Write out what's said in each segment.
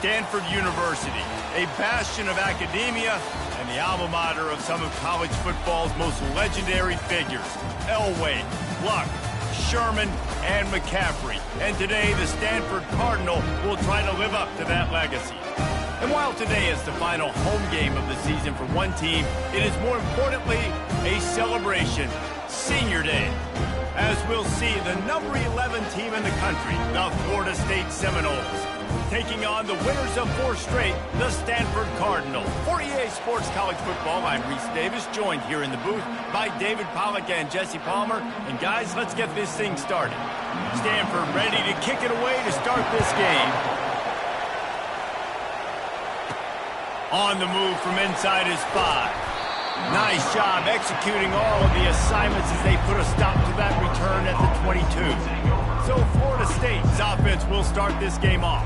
Stanford University, a bastion of academia and the alma mater of some of college football's most legendary figures, Elway, Luck, Sherman, and McCaffrey. And today, the Stanford Cardinal will try to live up to that legacy. And while today is the final home game of the season for one team, it is more importantly a celebration, Senior Day. As we'll see, the number 11 team in the country, the Florida State Seminoles, taking on the winners of 4 straight, the Stanford Cardinals. For EA Sports College Football, I'm Reese Davis, joined here in the booth by David Pollack and Jesse Palmer. And guys, let's get this thing started. Stanford ready to kick it away to start this game. On the move from inside his 5. Nice job executing all of the assignments as they put a stop to that return at the 22. So Florida State's offense will start this game off.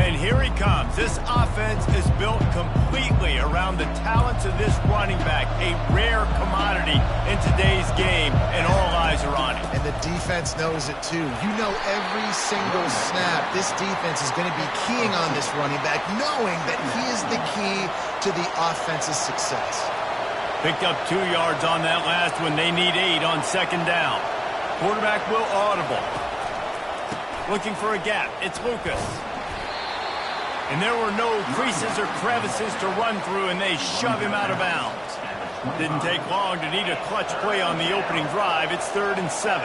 And here he comes. This offense is built completely around the talents of this running back, a rare commodity in today's game, and all eyes are on him. And the defense knows it too. You know every single snap, this defense is going to be keying on this running back, knowing that he is the key to the offense's success. Picked up 2 yards on that last one. They need 8 on second down. Quarterback will audible. Looking for a gap. It's Lucas. And there were no creases or crevices to run through, and they shove him out of bounds. Didn't take long to need a clutch play on the opening drive. It's 3rd and 7.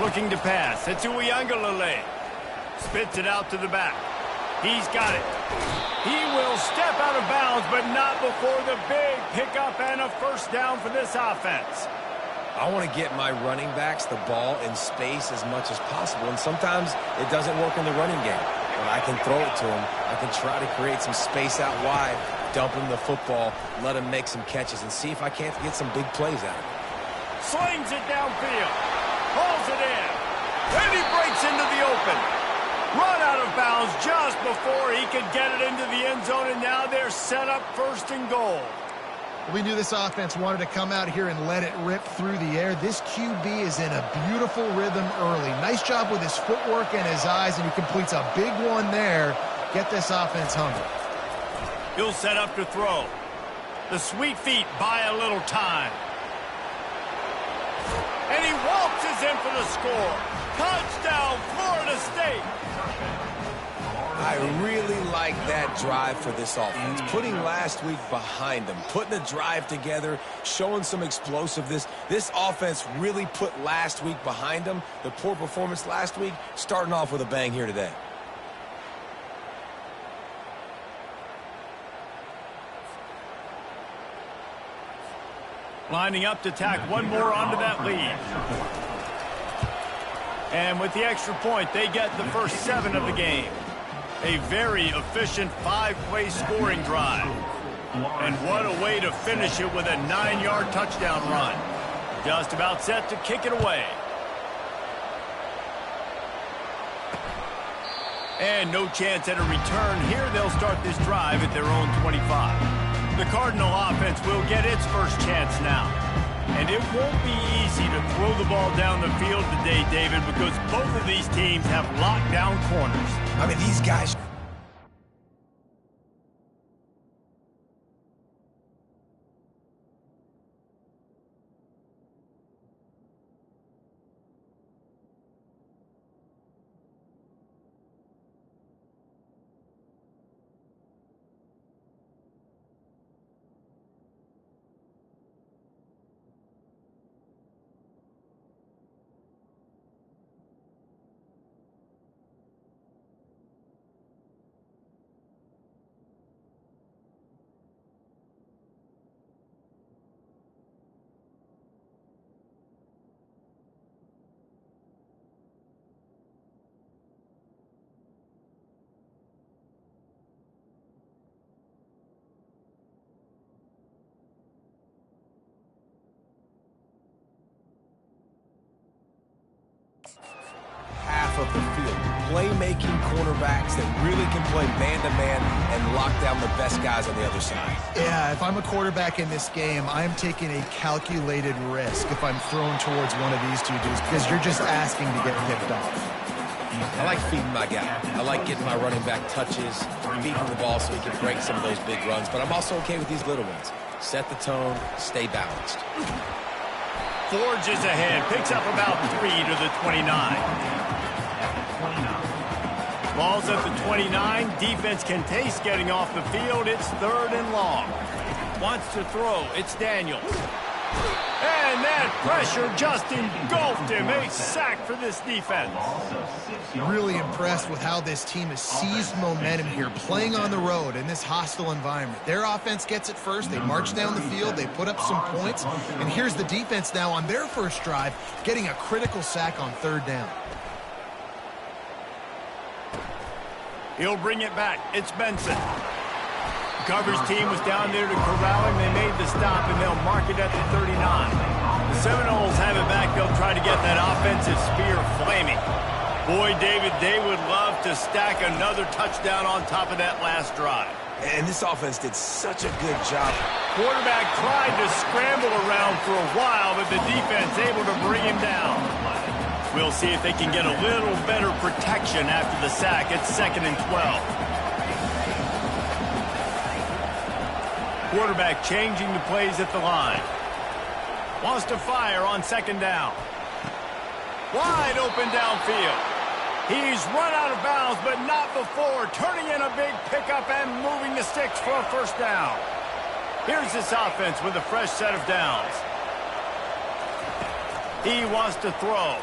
Looking to pass. It's Uiagalelei. Spits it out to the back. He's got it. He will step out of bounds, but not before the big pickup and a first down for this offense. I want to get my running backs the ball in space as much as possible, and sometimes it doesn't work in the running game. But I can throw it to him. I can try to create some space out wide, dump him the football, let him make some catches, and see if I can't get some big plays out of him. Slings it downfield. Pulls it in. And he breaks into the open. Run out of bounds just before he could get it into the end zone, and now they're set up 1st and goal. We knew this offense wanted to come out here and let it rip through the air. This QB is in a beautiful rhythm early. Nice job with his footwork and his eyes, and he completes a big one there. Get this offense hungry. He'll set up to throw. The sweet feet buy a little time. And he waltzes in for the score. Touchdown, Florida State. I really like that drive for this offense. Putting last week behind them, putting the drive together, showing some explosiveness. This offense really put last week behind them. The poor performance last week, starting off with a bang here today. Lining up to tack one more onto that lead. And with the extra point, they get the first 7 of the game. A very efficient 5-play scoring drive. And what a way to finish it with a 9-yard touchdown run. Just about set to kick it away. And no chance at a return here. They'll start this drive at their own 25. The Cardinal offense will get its first chance now. And it won't be easy to throw the ball down the field today, David, because both of these teams have lockdown corners. I mean, these guys... of the field. Playmaking cornerbacks that really can play man-to-man and lock down the best guys on the other side. Yeah, if I'm a quarterback in this game, I'm taking a calculated risk if I'm thrown towards one of these two dudes because you're just asking to get picked off. I like feeding my guy. I like getting my running back touches, feeding the ball so he can break some of those big runs, but I'm also okay with these little ones. Set the tone, stay balanced. Forges ahead, picks up about 3 to the 29. Ball's at the 29. Defense can taste getting off the field. It's 3rd and long. Wants to throw. It's Daniels. And that pressure just engulfed him. A sack for this defense. Really impressed with how this team has seized momentum here, playing on the road in this hostile environment. Their offense gets it first. They march down the field. They put up some points. And here's the defense now on their first drive, getting a critical sack on 3rd down. He'll bring it back. It's Benson. Coverage team was down there to corral him. They made the stop, and they'll mark it at the 39. The Seminoles have it back. They'll try to get that offensive spear flaming. Boy, David, they would love to stack another touchdown on top of that last drive. And this offense did such a good job. Quarterback tried to scramble around for a while, but the defense able to bring him down. We'll see if they can get a little better protection after the sack. It's 2nd and 12. Quarterback changing the plays at the line. Wants to fire on 2nd down. Wide open downfield. He's run out of bounds, but not before. Turning in a big pickup and moving the sticks for a 1st down. Here's this offense with a fresh set of downs. He wants to throw.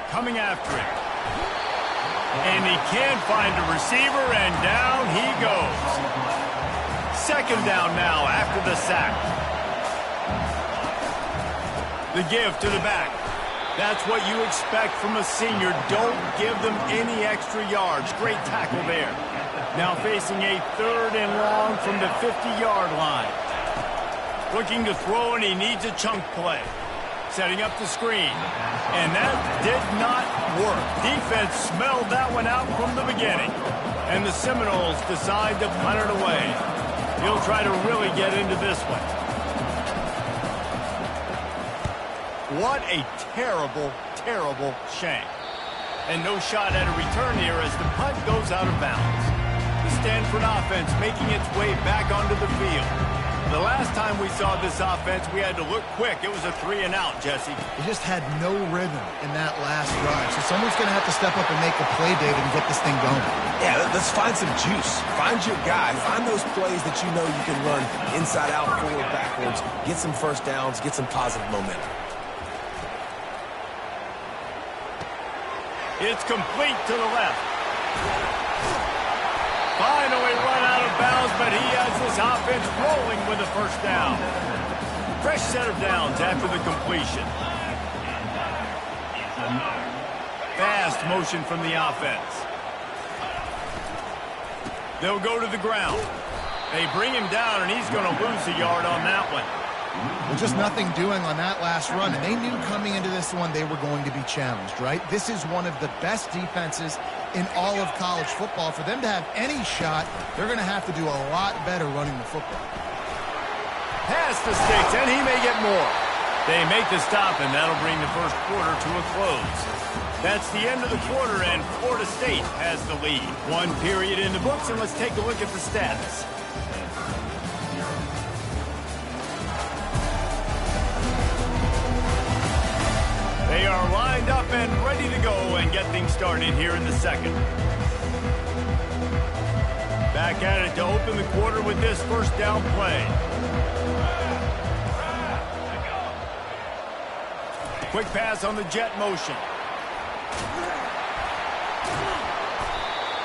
Coming after him. And he can't find a receiver, and down he goes. 2nd down now after the sack. The give to the back. That's what you expect from a senior. Don't give them any extra yards. Great tackle there. Now facing a 3rd and long from the 50-yard line. Looking to throw, and he needs a chunk play. Setting up the screen. And that did not work. Defense smelled that one out from the beginning. And the Seminoles decide to punt it away. He'll try to really get into this one. What a terrible, terrible shame. And no shot at a return here as the punt goes out of bounds. The Stanford offense making its way back onto the field. The last time we saw this offense, we had to look quick. It was a 3-and-out, Jesse. They just had no rhythm in that last drive. So someone's going to have to step up and make a play, David, and get this thing going. Yeah, let's find some juice. Find your guy. Find those plays that you know you can run inside out, forward, backwards. Get some 1st downs. Get some positive momentum. It's complete to the left. Finally run out of bounds, but he has this offense rolling with a 1st down. Fresh set of downs after the completion. Fast motion from the offense. They'll go to the ground. They bring him down, and he's going to lose a yard on that one. Well, just nothing doing on that last run, and they knew coming into this one they were going to be challenged, right? This is one of the best defenses in all of college football. For them to have any shot, they're going to have to do a lot better running the football. Past the sticks, and he may get more. They make the stop, and that'll bring the 1st quarter to a close. That's the end of the quarter, and Florida State has the lead. 1 period in the books, and let's take a look at the stats. They are lined up and ready to go and get things started here in the 2nd. Back at it to open the quarter with this 1st down play. Quick pass on the jet motion.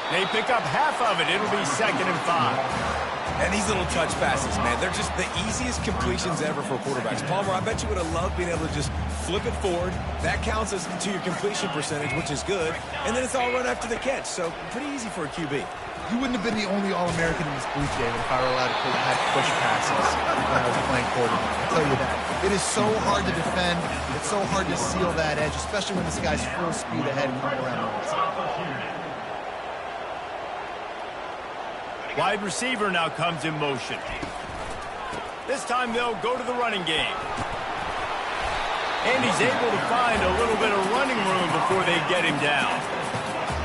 They pick up half of it. It'll be 2nd and 5. And these little touch passes, man, they're just the easiest completions ever for quarterbacks. Palmer, I bet you would have loved being able to just flip it forward. That counts as to your completion percentage, which is good. And then it's all run after the catch, so pretty easy for a QB. You wouldn't have been the only All-American in this booth, David, if I were allowed to push passes when I was playing quarterback. I'll tell you that. It is so hard to defend. It's so hard to seal that edge, especially when this guy's full speed ahead coming around the outside. Wide receiver now comes in motion. This time they'll go to the running game. And he's able to find a little bit of running room before they get him down.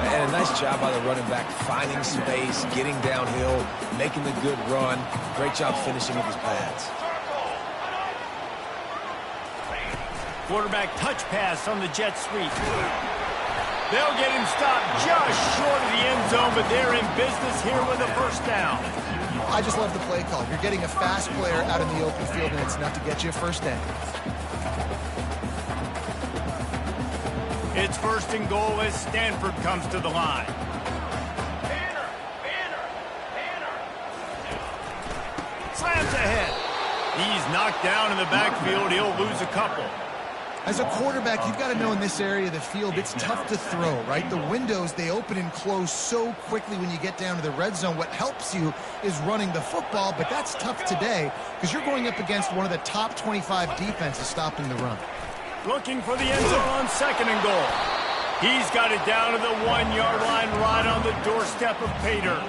And a nice job by the running back, finding space, getting downhill, making the good run. Great job finishing with his pads. Quarterback touch pass on the jet sweep. They'll get him stopped just short of the end zone, but they're in business here with a first down. I just love the play call. You're getting a fast player out in the open field, and it's enough to get you a first down. It's first and goal as Stanford comes to the line. Slams ahead. He's knocked down in the backfield. He'll lose a couple. As a quarterback, you've got to know in this area of the field, it's tough to throw, right? The windows, they open and close so quickly when you get down to the red zone. What helps you is running the football, but that's tough today because you're going up against one of the top 25 defenses stopping the run. Looking for the end zone on second and goal. He's got it down to the 1-yard line right on the doorstep of pay dirt.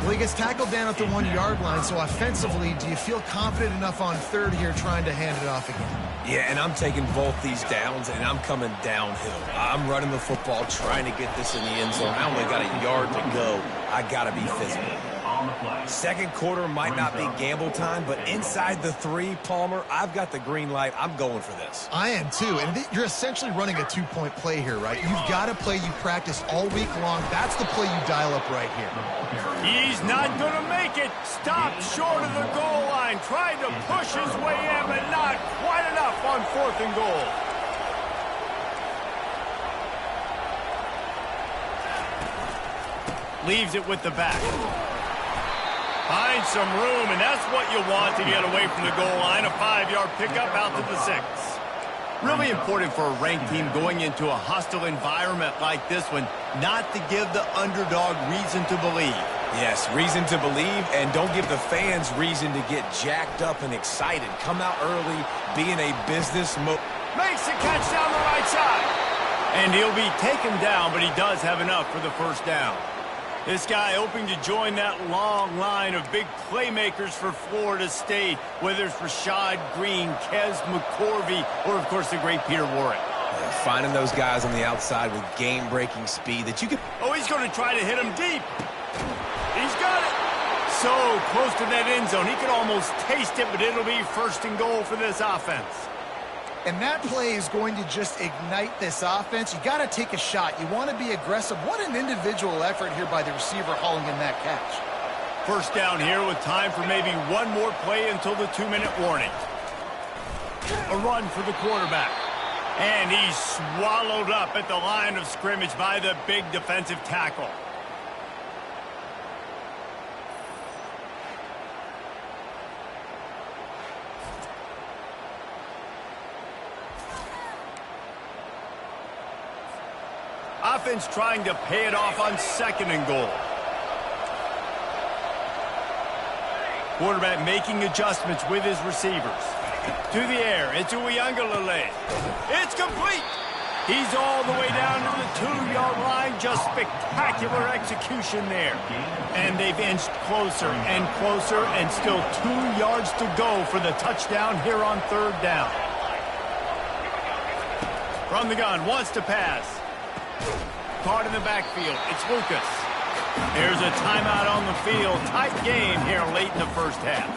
Well, he gets tackled down at the 1-yard line, so offensively, do you feel confident enough on third here trying to hand it off again? Yeah, and I'm taking both these downs, and I'm coming downhill. I'm running the football, trying to get this in the end zone. I only got a yard to go. I got to be physical. Second quarter might not be gamble time, but inside the 3, Palmer, I've got the green light. I'm going for this. I am too, and you're essentially running a 2-point play here, right? You've got a play you practice all week long. That's the play you dial up right here. He's not going to make it. Stopped short of the goal line. Tried to push his way in, but not quite enough on fourth and goal. Leaves it with the back. Finds some room, and that's what you want to get away from the goal line. A 5-yard pickup out to the 6. Really important for a ranked team going into a hostile environment like this one, not to give the underdog reason to believe. Yes, reason to believe, and don't give the fans reason to get jacked up and excited. Come out early, be in a business mode. Makes the catch down the right side. And he'll be taken down, but he does have enough for the first down. This guy hoping to join that long line of big playmakers for Florida State, whether it's Rashad Green, Kez McCorvey, or, of course, the great Peter Warrick. Finding those guys on the outside with game-breaking speed that you can... Oh, he's going to try to hit him deep. He's got it. So close to that end zone. He could almost taste it, but it'll be first and goal for this offense. And that play is going to just ignite this offense. You got to take a shot. You want to be aggressive. What an individual effort here by the receiver hauling in that catch. First down here with time for maybe one more play until the 2-minute warning. A run for the quarterback. And he's swallowed up at the line of scrimmage by the big defensive tackle. Offense trying to pay it off on second and goal. Quarterback making adjustments with his receivers. To the air, it's Uiagalelei. It's complete. He's all the way down to the 2-yard line. Just spectacular execution there. And they've inched closer and closer, and still 2 yards to go for the touchdown here on third down. From the gun, wants to pass. Caught in the backfield. It's Lucas. There's a timeout on the field. Tight game here late in the first half.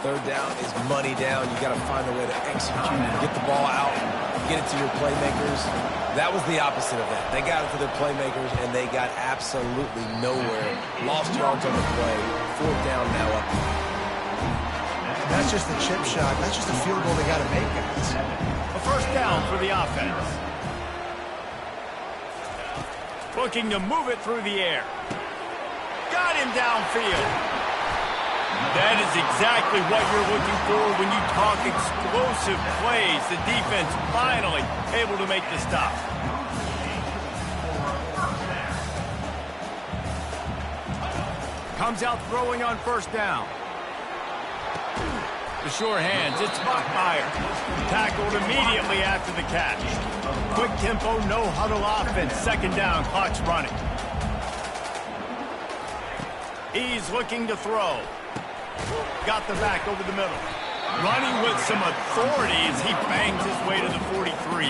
Third down is money down. You got to find a way to execute and get the ball out, get it to your playmakers. That was the opposite of that. They got it to their playmakers, and they got absolutely nowhere. Lost yards on the play. Fourth down now up. And that's just the chip shot. That's just a field goal they got to make, guys. A first down for the offense. Looking to move it through the air. Got him downfield. That is exactly what you're looking for when you talk explosive plays. The defense finally able to make the stop. Comes out throwing on first down. The sure hands, it's Bachmeyer. Tackled immediately after the catch. Quick tempo, no huddle offense. Second down, clock's running. He's looking to throw. Got the back over the middle. Running with some authority as he bangs his way to the 43.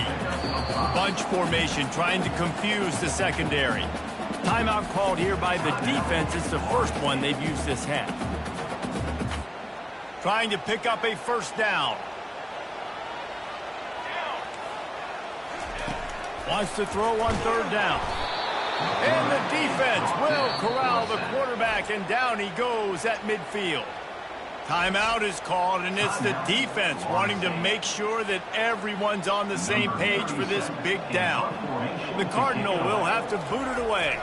Bunch formation trying to confuse the secondary. Timeout called here by the defense. It's the first one they've used this half. Trying to pick up a first down. Wants to throw on third down. And the defense will corral the quarterback, and down he goes at midfield. Timeout is called, and it's the defense wanting to make sure that everyone's on the same page for this big down. The Cardinal will have to boot it away.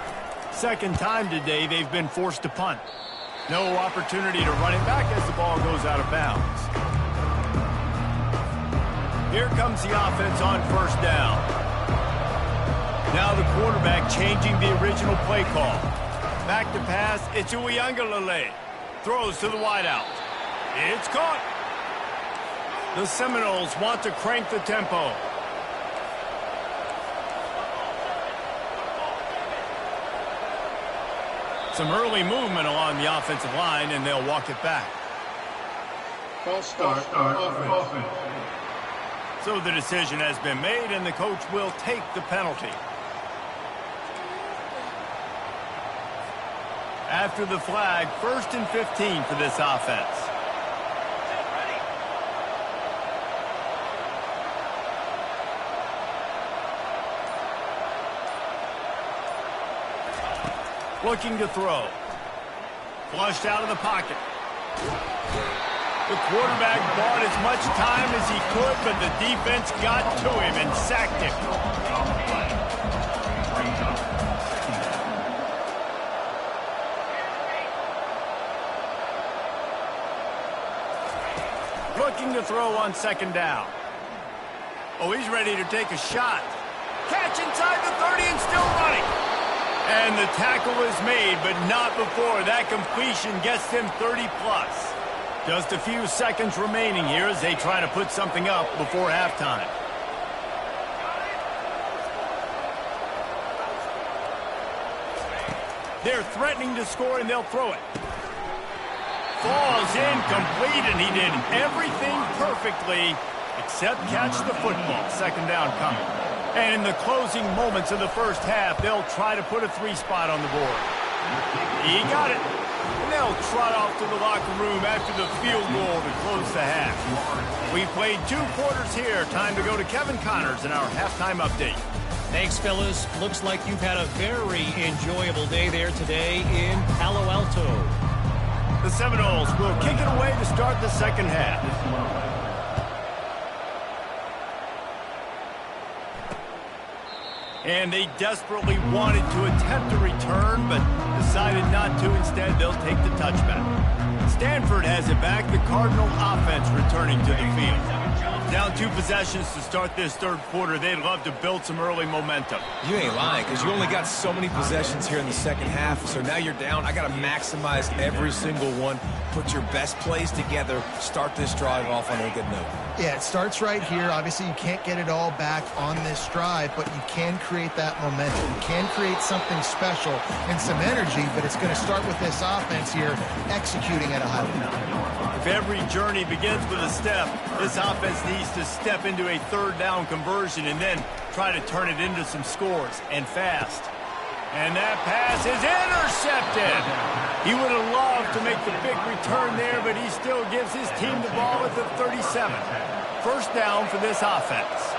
Second time today they've been forced to punt. No opportunity to run it back as the ball goes out of bounds. Here comes the offense on first down. Now the quarterback changing the original play call. Back to pass, it's Uiagalelei. Throws to the wideout. It's caught. The Seminoles want to crank the tempo. Some early movement along the offensive line, and they'll walk it back. False start offense. So the decision has been made, and the coach will take the penalty. After the flag, 1st and 15 for this offense. Looking to throw. Flushed out of the pocket. The quarterback bought as much time as he could, but the defense got to him and sacked him. Looking to throw on second down. Oh, he's ready to take a shot. Catch inside the 30 and still running. And the tackle is made, but not before that completion gets them 30+. Just a few seconds remaining here as they try to put something up before halftime. They're threatening to score, and they'll throw it. Falls incomplete, and he did everything perfectly except catch the football. Second down coming. And in the closing moments of the first half, they'll try to put a 3-spot on the board. He got it. And they'll trot off to the locker room after the field goal to close the half. We played 2 quarters here. Time to go to Kevin Connors in our halftime update. Thanks, fellas. Looks like you've had a very enjoyable day there today in Palo Alto. The Seminoles will kick it away to start the second half. And they desperately wanted to attempt a return, but decided not to. Instead, they'll take the touchback. Stanford has it back. The Cardinal offense returning to the field. Down 2 possessions to start this third quarter. They'd love to build some early momentum. You ain't lying, because you only got so many possessions here in the second half, so now you're down. I got to maximize every single one. Put your best plays together. Start this drive off on a good note. Yeah, it starts right here. Obviously, you can't get it all back on this drive, but you can create that momentum. You can create something special and some energy, but it's going to start with this offense here executing at a high level. If every journey begins with a step, this offense needs to step into a third down conversion and then try to turn it into some scores, and fast. And that pass is intercepted. He would have loved to make the big return there, but he still gives his team the ball at the 37. First down for this offense.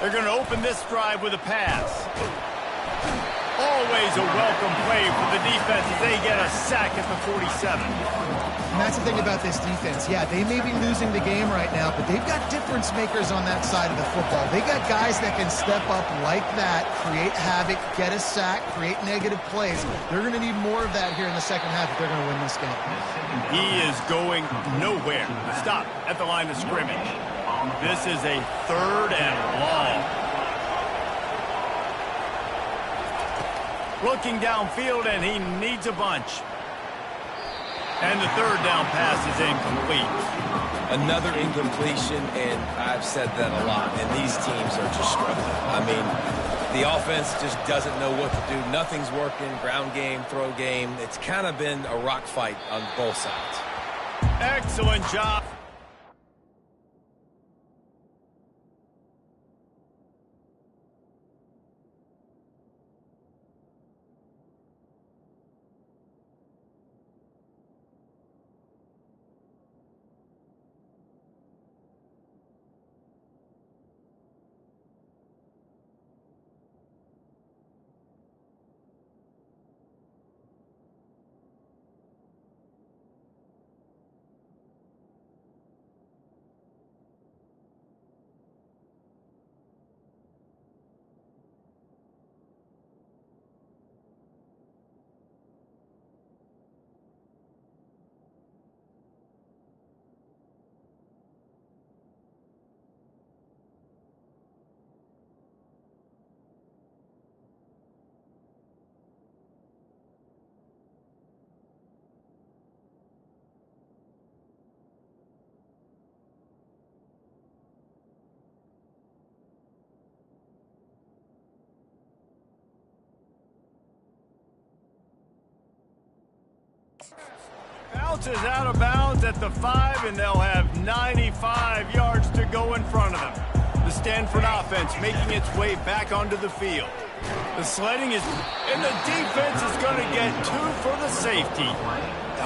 They're going to open this drive with a pass. Always a welcome play for the defense as they get a sack at the 47. And that's the thing about this defense. Yeah, they may be losing the game right now, but they've got difference makers on that side of the football. They got guys that can step up like that, create havoc, get a sack, create negative plays. They're going to need more of that here in the second half if they're going to win this game. He is going nowhere. Stop at the line of scrimmage. This is a 3rd and long. Looking downfield, and he needs a bunch. And the third down pass is incomplete. Another incompletion, and I've said that a lot, and these teams are just struggling. I mean, the offense just doesn't know what to do. Nothing's working, ground game, throw game. It's kind of been a rock fight on both sides. Excellent job. Bounces out of bounds at the 5, and they'll have 95 yards to go in front of them. The Stanford offense making its way back onto the field. The sledding is, and the defense is going to get 2 for the safety.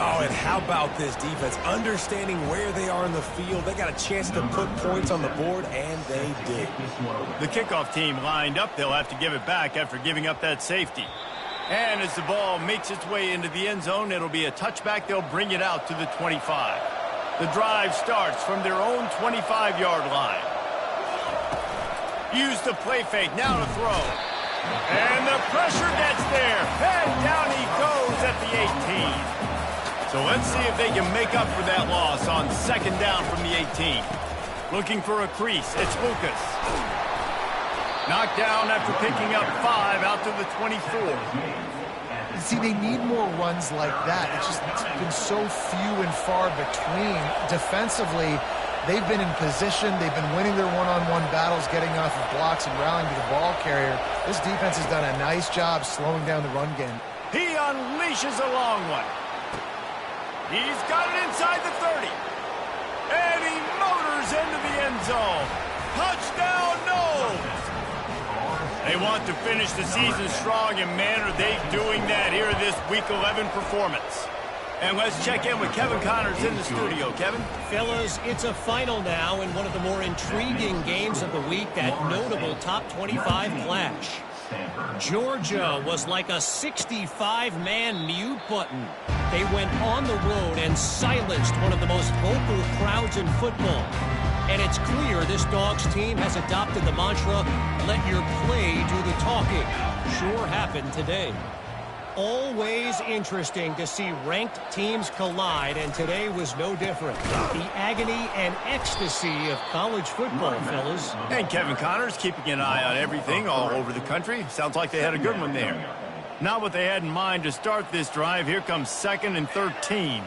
Oh, and how about this defense? Understanding where they are in the field. They got a chance to put points on the board, and they did. The kickoff team lined up. They'll have to give it back after giving up that safety. And as the ball makes its way into the end zone, it'll be a touchback. They'll bring it out to the 25. The drive starts from their own 25-yard line. Use the play fake, now to throw. And the pressure gets there. And down he goes at the 18. So let's see if they can make up for that loss on second down from the 18. Looking for a crease, it's Lucas. Knocked down after picking up 5 out to the 24. See, they need more runs like that. It's been so few and far between. Defensively, they've been in position. They've been winning their one-on-one battles, getting off of blocks and rallying to the ball carrier. This defense has done a nice job slowing down the run game. He unleashes a long one. He's got it inside the 30. And he motors into the end zone. Touchdown, no! They want to finish the season strong, and man, are they doing that here in this Week 11 performance. And let's check in with Kevin Connors in the studio. Kevin? Fellas, it's a final now in one of the more intriguing games of the week, that notable top 25 clash. Georgia was like a 65-man mute button. They went on the road and silenced one of the most vocal crowds in football. And it's clear this Dogs team has adopted the mantra, let your play do the talking. Sure happened today. Always interesting to see ranked teams collide, and today was no different. The agony and ecstasy of college football, fellas. And Kevin Connors keeping an eye on everything all over the country. Sounds like they had a good one there. Not what they had in mind to start this drive. Here comes 2nd and 13.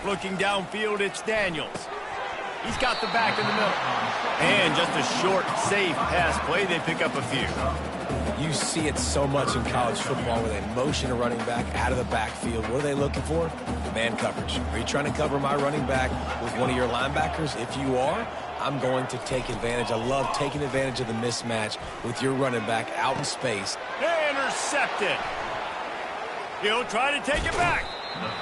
Looking downfield, it's Daniels. He's got the back in the middle. And just a short, safe pass play. They pick up a few. You see it so much in college football where they motion a running back out of the backfield. What are they looking for? Man coverage. Are you trying to cover my running back with one of your linebackers? If you are, I'm going to take advantage. I love taking advantage of the mismatch with your running back out in space. Intercepted. He'll try to take it back.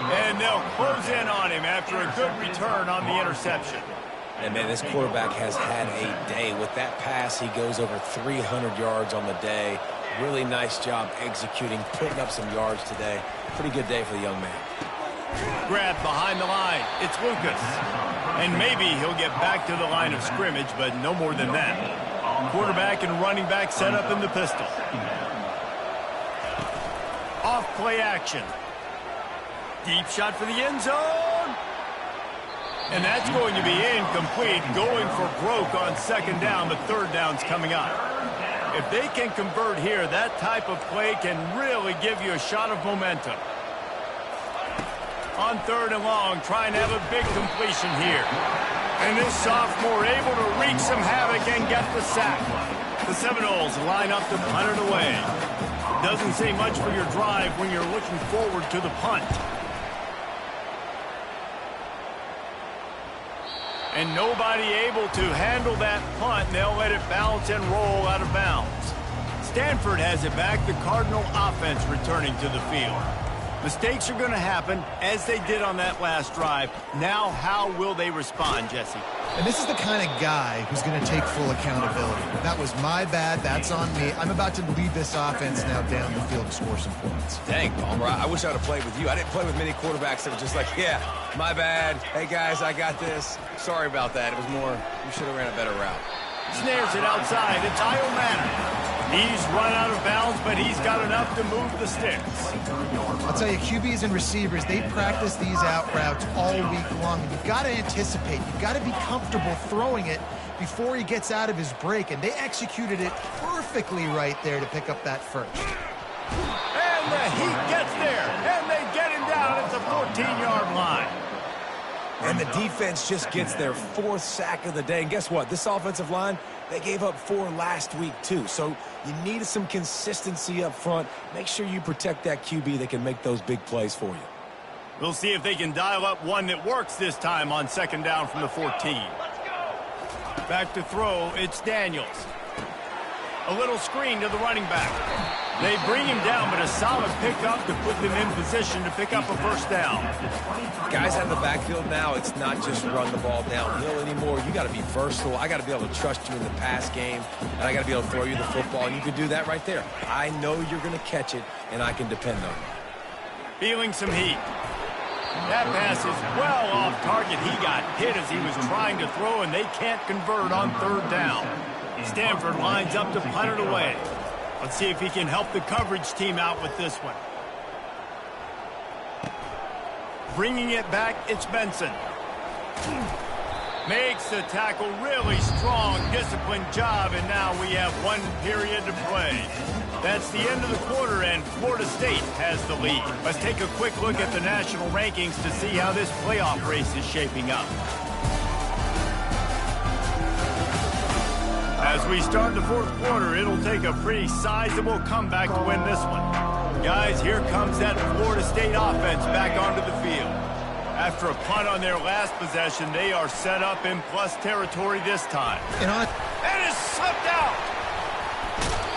And they'll close in on him after a good return on the interception. And, man, this quarterback has had a day. With that pass, he goes over 300 yards on the day. Really nice job executing, putting up some yards today. Pretty good day for the young man. Grabbed behind the line. It's Lucas. And maybe he'll get back to the line of scrimmage, but no more than that. Quarterback and running back set up in the pistol. Off play action. Deep shot for the end zone. And that's going to be incomplete. Going for broke on second down. The third down's coming up. If they can convert here, that type of play can really give you a shot of momentum. On 3rd and long, trying to have a big completion here. And this sophomore able to wreak some havoc and get the sack. The Seminoles line up to punt it away. It doesn't say much for your drive when you're looking forward to the punt. And nobody able to handle that punt, and they'll let it bounce and roll out of bounds. Stanford has it back, the Cardinal offense returning to the field. Mistakes are going to happen, as they did on that last drive. Now, how will they respond, Jesse? And this is the kind of guy who's going to take full accountability. That was my bad. That's on me. I'm about to lead this offense now down the field to score some points. Dang, Palmer, I wish I would have played with you. I didn't play with many quarterbacks that were just like, yeah, my bad. Hey, guys, I got this. Sorry about that. It was more, you should have ran a better route. Snares it outside. It's Iomanna. He's run out of bounds, but he's got enough to move the sticks. I'll tell you, QBs and receivers, they practice these out routes all week long. You've got to anticipate. You've got to be comfortable throwing it before he gets out of his break, and they executed it perfectly right there to pick up that first. And the Heat gets there, and they get him down at the 14-yard line. And the defense just gets their 4th sack of the day. And guess what? This offensive line, they gave up 4 last week, too. So you need some consistency up front. Make sure you protect that QB that can make those big plays for you. We'll see if they can dial up one that works this time on 2nd down from the 14. Back to throw, it's Daniels. A little screen to the running back. They bring him down, but a solid pickup to put them in position to pick up a first down. Guys out of the backfield now, it's not just run the ball downhill anymore. You got to be versatile. I got to be able to trust you in the pass game, and I got to be able to throw you the football, and you can do that right there. I know you're going to catch it, and I can depend on it. Feeling some heat. That pass is well off target. He got hit as he was trying to throw, and they can't convert on 3rd down. Stanford lines up to punt it away. Let's see if he can help the coverage team out with this one. Bringing it back, it's Benson. Makes the tackle really strong, disciplined job, and now we have 1 period to play. That's the end of the quarter, and Florida State has the lead. Let's take a quick look at the national rankings to see how this playoff race is shaping up. As we start the 4th quarter, it'll take a pretty sizable comeback to win this one. Guys, here comes that Florida State offense back onto the field. After a punt on their last possession, they are set up in plus territory this time. And it's slipped out.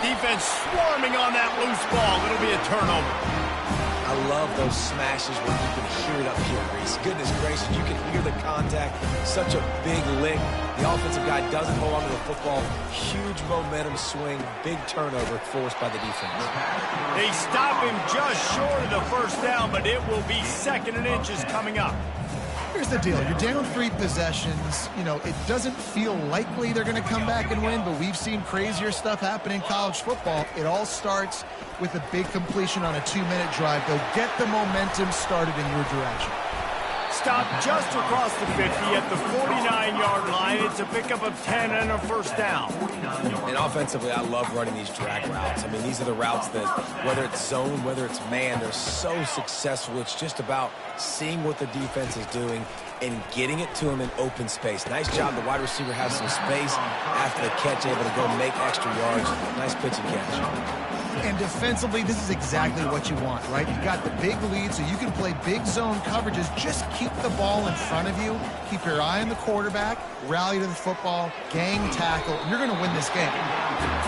Defense swarming on that loose ball. It'll be a turnover. I love those smashes when you can hear it up here, Reese. Goodness gracious, you can hear the contact. Such a big lick. The offensive guy doesn't hold on to the football. Huge momentum swing. Big turnover forced by the defense. They stop him just short of the first down, but it will be 2nd and inches coming up. Here's the deal. You're down 3 possessions. You know, it doesn't feel likely they're going to come back and win, but we've seen crazier stuff happen in college football. It all starts with a big completion on a 2-minute drive. They'll get the momentum started in your direction. Stop just across the 50 at the 49-yard line. It's a pickup of 10 and a first down. And offensively, I love running these drag routes. I mean, these are the routes that, whether it's zone, whether it's man, they're so successful. It's just about seeing what the defense is doing and getting it to them in open space. Nice job. The wide receiver has some space after the catch, able to go make extra yards. Nice pitch and catch. And defensively, this is exactly what you want, right? You've got the big lead, so you can play big zone coverages. Just keep the ball in front of you. Keep your eye on the quarterback. Rally to the football. Gang tackle. You're going to win this game.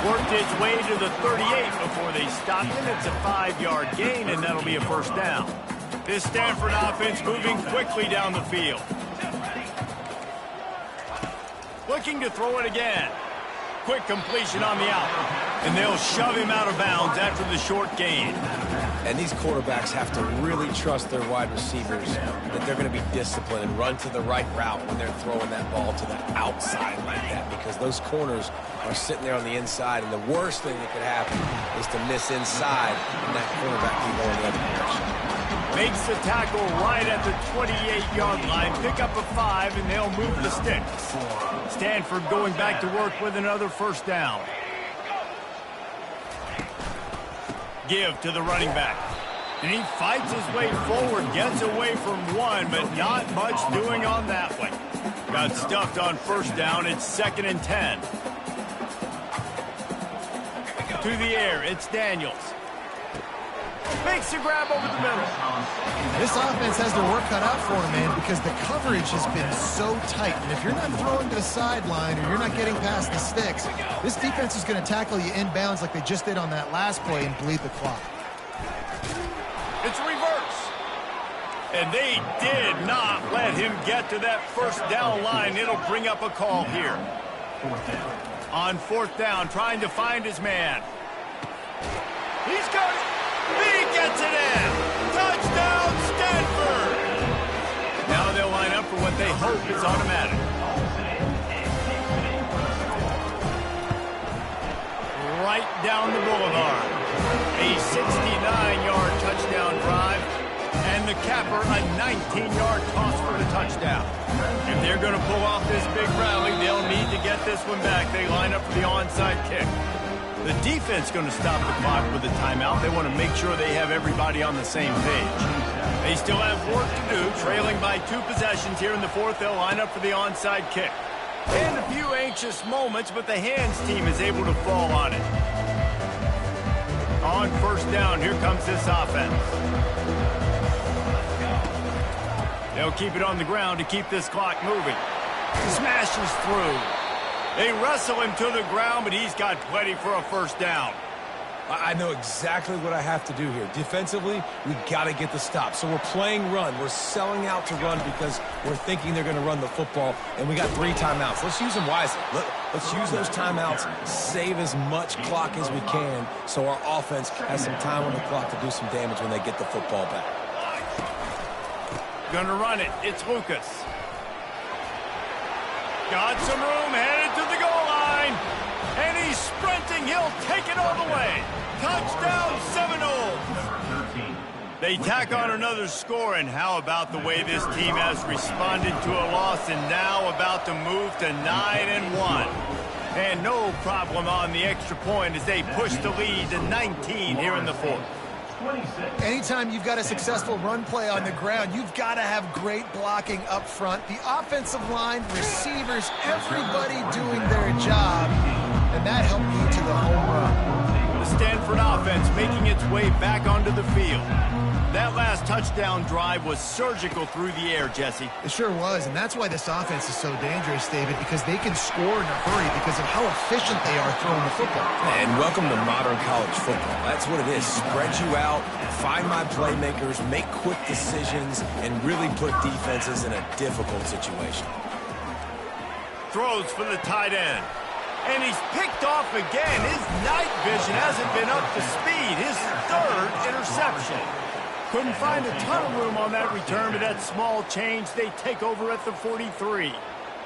Worked its way to the 38 before they stopped him. It's a 5-yard gain, and that'll be a first down. This Stanford offense moving quickly down the field. Looking to throw it again. Quick completion on the out. And they'll shove him out of bounds after the short gain. And these quarterbacks have to really trust their wide receivers that they're going to be disciplined and run to the right route when they're throwing that ball to the outside like that, because those corners are sitting there on the inside, and the worst thing that could happen is to miss inside and that cornerback be going the other direction. Makes the tackle right at the 28-yard line. Pick up a 5, and they'll move the sticks. Stanford going back to work with another first down. Give to the running back. And he fights his way forward, gets away from one, but not much doing on that one. Got stuffed on first down. It's 2nd and 10. To the air, it's Daniels. Makes a grab over the middle. This offense has their work cut out for them, man, because the coverage has been so tight. And if you're not throwing to the sideline or you're not getting past the sticks, this defense is going to tackle you inbounds like they just did on that last play and bleed the clock. It's reverse. And they did not let him get to that first down line. It'll bring up a call here. On 4th down, trying to find his man. He's got it. He gets it in. Touchdown, Stanford. Now they'll line up for what they hope is automatic. Right down the boulevard. A 69-yard touchdown drive. And the capper, a 19-yard toss for the touchdown. If they're going to pull off this big rally, they'll need to get this one back. They line up for the onside kick. The defense going to stop the clock with a timeout. They want to make sure they have everybody on the same page. They still have work to do, trailing by 2 possessions here in the 4th. They'll line up for the onside kick. And a few anxious moments, but the hands team is able to fall on it. On 1st down, here comes this offense. They'll keep it on the ground to keep this clock moving. Smashes through. They wrestle him to the ground, but he's got plenty for a first down. I know exactly what I have to do here. Defensively, we got to get the stop. So we're playing run. We're selling out to run because we're thinking they're going to run the football, and we got 3 timeouts. Let's use them wisely. Let's use those timeouts, save as much clock as we can so our offense has some time on the clock to do some damage when they get the football back. Gonna run it. It's Lucas. Got some room, headed to the goal line. And he's sprinting. He'll take it all the way. Touchdown, Seminoles. They tack on another score, and how about the way this team has responded to a loss and now about to move to 9-1. And no problem on the extra point as they push the lead to 19 here in the 4th. Anytime you've got a successful run play on the ground, you've got to have great blocking up front. The offensive line, receivers, everybody doing their job, and that helped lead to the home run. The Stanford offense making its way back onto the field. That last touchdown drive was surgical through the air, Jesse. It sure was, and that's why this offense is so dangerous, David, because they can score in a hurry because of how efficient they are throwing the football. And welcome to modern college football. That's what it is. Spread you out, find my playmakers, make quick decisions, and really put defenses in a difficult situation. Throws for the tight end. And he's picked off again. His night vision hasn't been up to speed. His 3rd interception. Couldn't find a ton of room on that return, but that small change, they take over at the 43.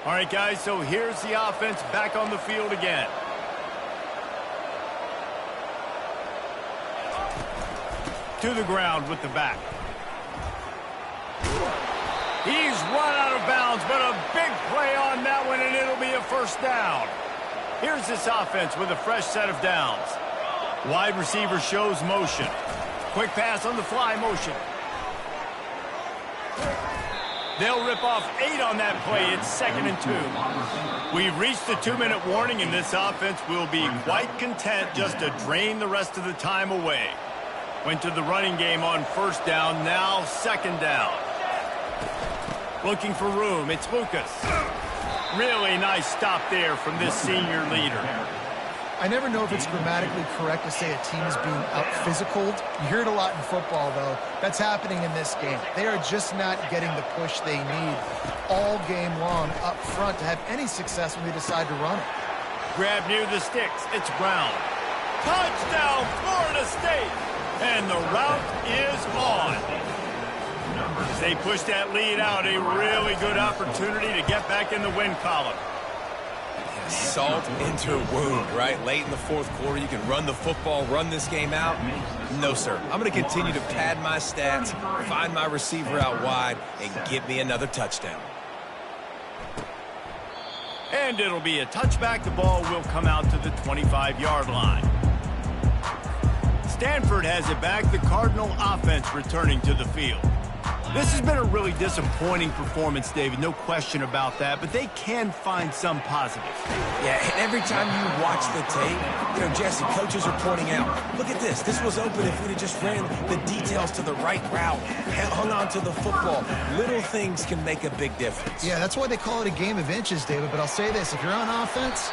All right, guys, so here's the offense back on the field again. To the ground with the back. He's run out of bounds, but a big play on that one, and it'll be a first down. Here's this offense with a fresh set of downs. Wide receiver shows motion. Quick pass on the fly motion. They'll rip off 8 on that play. It's 2nd and 2. We've reached the 2-minute warning, and this offense will be quite content just to drain the rest of the time away. Went to the running game on 1st down, now 2nd down. Looking for room, it's Lucas. Really nice stop there from this senior leader. I never know if it's grammatically correct to say a team is being out-physicaled. You hear it a lot in football, though. That's happening in this game. They are just not getting the push they need all game long up front to have any success when they decide to run it. Grab near the sticks. It's Brown. Touchdown, Florida State! And the route is on. As they push that lead out, a really good opportunity to get back in the win column. Salt into a wound, right? Late in the 4th quarter, you can run the football, run this game out. No, sir. I'm going to continue to pad my stats, find my receiver out wide, and get me another touchdown. And it'll be a touchback. The ball will come out to the 25-yard line. Stanford has it back, the Cardinal offense returning to the field. This has been a really disappointing performance, David, no question about that, but they can find some positives. Yeah, and every time you watch the tape, Jesse, coaches are pointing out, look at this. This was open if we'd have just ran the details to the right route, hung on to the football. Little things can make a big difference. Yeah, that's why they call it a game of inches, David, but I'll say this. If you're on offense,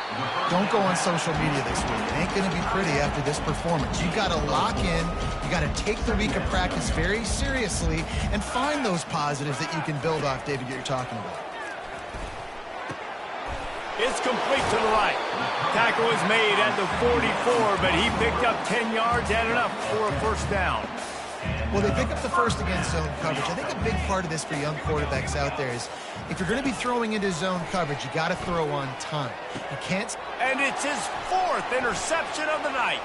don't go on social media this week. It ain't going to be pretty after this performance. You've got to lock in. You got to take the week of practice very seriously and find those positives that you can build off, David, that you're talking about. It's complete to the right. Tackle is made at the 44, but he picked up 10 yards and enough for a first down. Well, they pick up the first against zone coverage. I think a big part of this for young quarterbacks out there is if you're going to be throwing into zone coverage, you got to throw on time. You can't. And it's his 4th interception of the night.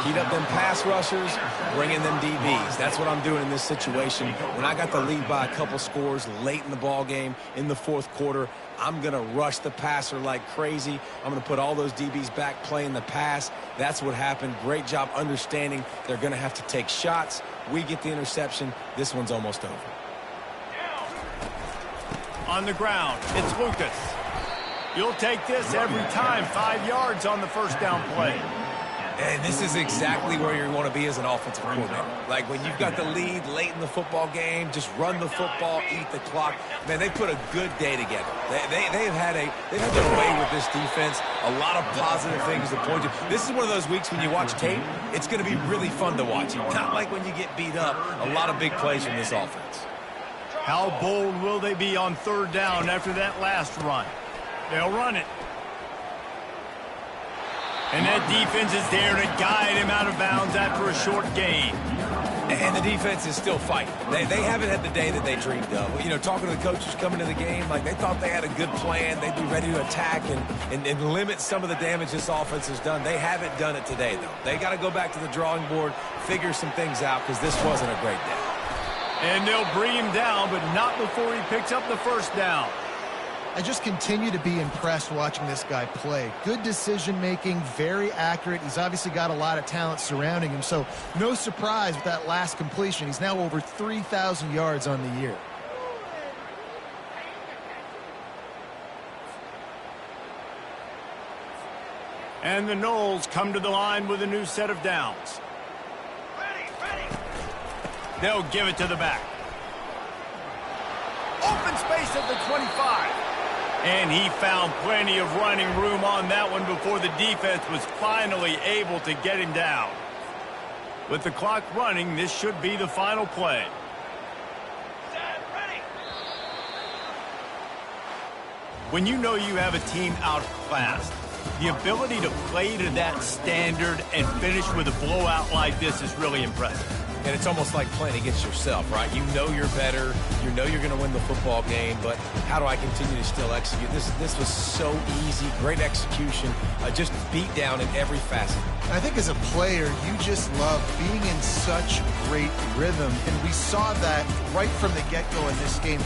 Heat up them pass rushers, bring in them DBs. That's what I'm doing in this situation. When I got the lead by a couple scores late in the ball game in the 4th quarter, I'm going to rush the passer like crazy. I'm going to put all those DBs back playing the pass. That's what happened. Great job understanding they're going to have to take shots. We get the interception. This one's almost over. On the ground, it's Lucas. You'll take this every time. 5 yards on the first down play. And this is exactly where you want to be as an offensive coordinator. Like when you've got the lead late in the football game, just run the football, eat the clock. Man, they put a good day together. They've had their way with this defense. A lot of positive things to point to. This is one of those weeks when you watch tape, it's going to be really fun to watch. Not like when you get beat up. A lot of big plays from this offense. How bold will they be on 3rd down after that last run? They'll run it. And that defense is there to guide him out of bounds after a short gain. And the defense is still fighting. They haven't had the day that they dreamed of. Talking to the coaches coming to the game, like they thought they had a good plan. They'd be ready to attack and limit some of the damage this offense has done. They haven't done it today, though. They got to go back to the drawing board, figure some things out, because this wasn't a great day. And they'll bring him down, but not before he picks up the first down. I just continue to be impressed watching this guy play. Good decision-making, very accurate. He's obviously got a lot of talent surrounding him, so no surprise with that last completion. He's now over 3,000 yards on the year. And the Noles come to the line with a new set of downs. They'll give it to the back. Open space at the 25. And he found plenty of running room on that one before the defense was finally able to get him down. With the clock running, this should be the final play. When you know you have a team outclassed, the ability to play to that standard and finish with a blowout like this is really impressive. And it's almost like playing against yourself, right? You know you're better. You know you're going to win the football game, but how do I continue to still execute? This was so easy. Great execution. Just beat down in every facet. I think as a player, you just love being in such great rhythm, and we saw that right from the get-go in this game.